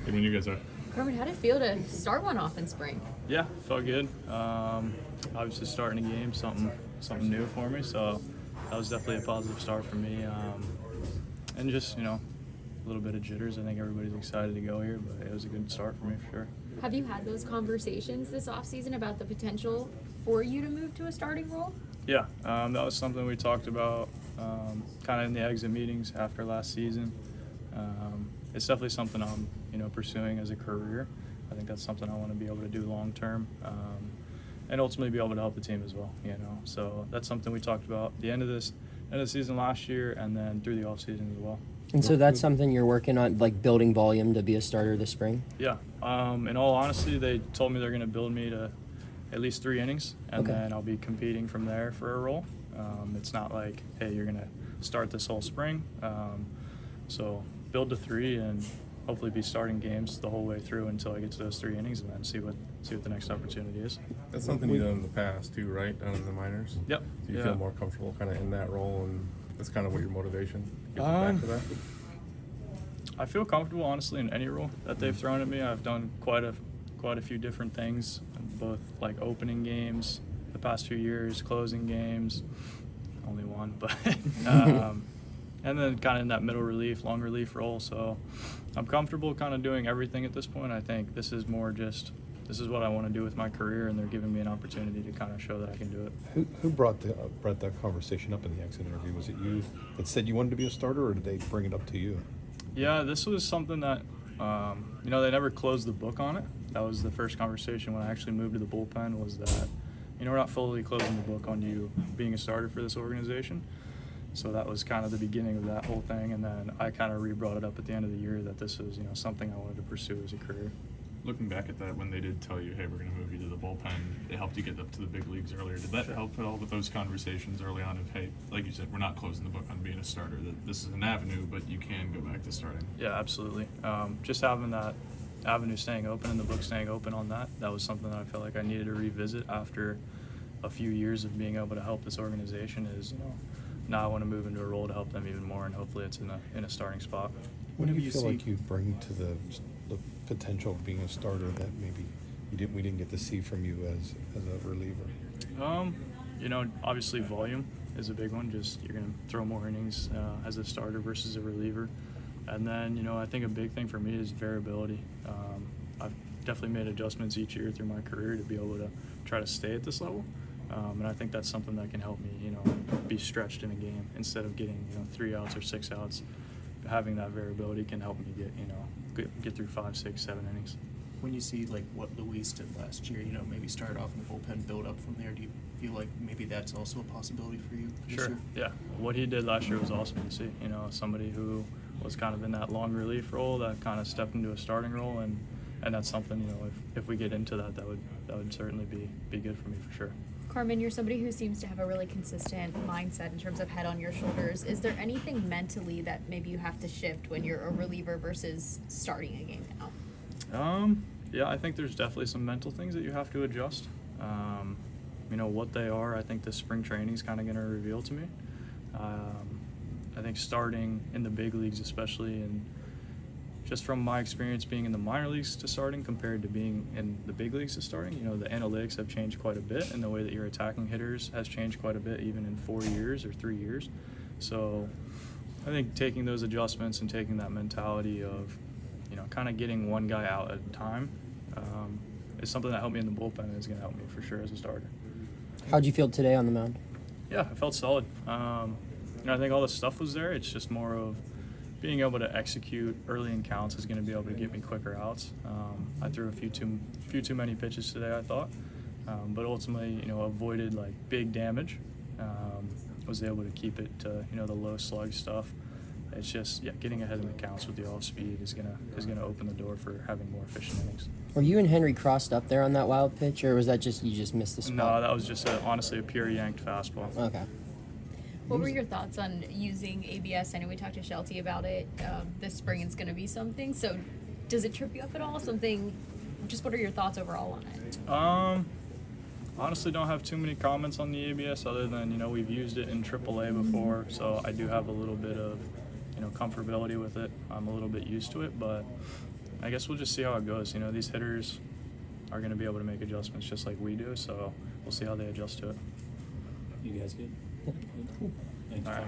Good when you guys are. Carmen, how did it feel to start one off in spring? Yeah, felt good. Obviously starting a game, something new for me, so that was definitely a positive start for me. And just, a little bit of jitters. I think everybody's excited to go here, but it was a good start for me for sure. Have you had those conversations this offseason about the potential for you to move to a starting role? Yeah, that was something we talked about kind of in the exit meetings after last season. It's definitely something I'm, pursuing as a career. I think that's something I want to be able to do long term, and ultimately be able to help the team as well. So that's something we talked about at the end of the season last year, and then through the off season as well. And so that's something you're working on, like building volume to be a starter this spring? Yeah. In all honesty, they told me they're going to build me to at least 3 innings, and then I'll be competing from there for a role. It's not like, hey, you're going to start this whole spring. So build to 3 and hopefully be starting games the whole way through until I get to those 3 innings, and then see what the next opportunity is. That's something you've done in the past too, right? Down in the minors. Yep. Do you feel more comfortable kind of in that role, and that's kind of what your motivation gets you back to that? I feel comfortable, honestly, in any role that they've thrown at me. I've done quite a few different things, both like opening games the past few years, closing games, only one, but and then kind of in that middle relief, long relief role. So I'm comfortable kind of doing everything at this point. I think this is more just, this is what I want to do with my career, and they're giving me an opportunity to kind of show that I can do it. Who brought that conversation up in the exit interview? Was it you that said you wanted to be a starter, or did they bring it up to you? Yeah, this was something that, they never closed the book on it. That was the first conversation when I actually moved to the bullpen, was that, we're not fully closing the book on you being a starter for this organization. So that was kind of the beginning of that whole thing, and then I kind of re-brought it up at the end of the year that this was, something I wanted to pursue as a career. Looking back at that, when they did tell you, hey, we're going to move you to the bullpen, it helped you get up to the big leagues earlier. Did that help at all with those conversations early on of, hey, like you said, we're not closing the book on being a starter, that this is an avenue, but you can go back to starting? Yeah, absolutely. Just having that avenue staying open and the book staying open on that was something that I felt like I needed to revisit after a few years of being able to help this organization. Is, now I want to move into a role to help them even more, and hopefully it's in a starting spot. What do you feel like you bring to the potential of being a starter that maybe we didn't get to see from you as a reliever? Obviously volume is a big one. Just you're going to throw more innings as a starter versus a reliever. And then, I think a big thing for me is variability. I've definitely made adjustments each year through my career to be able to try to stay at this level. And I think that's something that can help me, be stretched in a game instead of getting, 3 outs or 6 outs. Having that variability can help me get through 5, 6, 7 innings. When you see like what Luis did last year, maybe start off in the bullpen, build up from there, do you feel like maybe that's also a possibility for you this Sure. year? Yeah. What he did last year was awesome to see. Somebody who was kind of in that long relief role that kind of stepped into a starting role, and that's something, if we get into that would certainly be good for me for sure. Carmen, you're somebody who seems to have a really consistent mindset in terms of head on your shoulders. Is there anything mentally that maybe you have to shift when you're a reliever versus starting a game now? Yeah, I think there's definitely some mental things that you have to adjust. What they are, I think this spring training is kind of going to reveal to me. I think starting in the big leagues, especially, and just from my experience being in the minor leagues to starting compared to being in the big leagues to starting, the analytics have changed quite a bit, and the way that you're attacking hitters has changed quite a bit, even in 4 years or 3 years. So I think taking those adjustments and taking that mentality of, kind of getting one guy out at a time is something that helped me in the bullpen and is going to help me for sure as a starter. How'd you feel today on the mound? Yeah, I felt solid. I think all the stuff was there. It's just more of being able to execute early in counts is going to be able to get me quicker outs. I threw a few too many pitches today, I thought, but ultimately, avoided like big damage. Was able to keep it to the low slug stuff. It's just getting ahead in the counts with the off speed is gonna open the door for having more efficient innings. Were you and Henry crossed up there on that wild pitch, or was that just you just missed the spot? No, that was just honestly a pure yanked fastball. Okay. What were your thoughts on using ABS? I know we talked to Shelty about it. This spring it's going to be something. So does it trip you up at all? Just what are your thoughts overall on it? Honestly, don't have too many comments on the ABS other than, we've used it in AAA before, so I do have a little bit of, comfortability with it. I'm a little bit used to it, but I guess we'll just see how it goes. You know, these hitters are going to be able to make adjustments just like we do, so we'll see how they adjust to it. You guys good? Thank you. All right.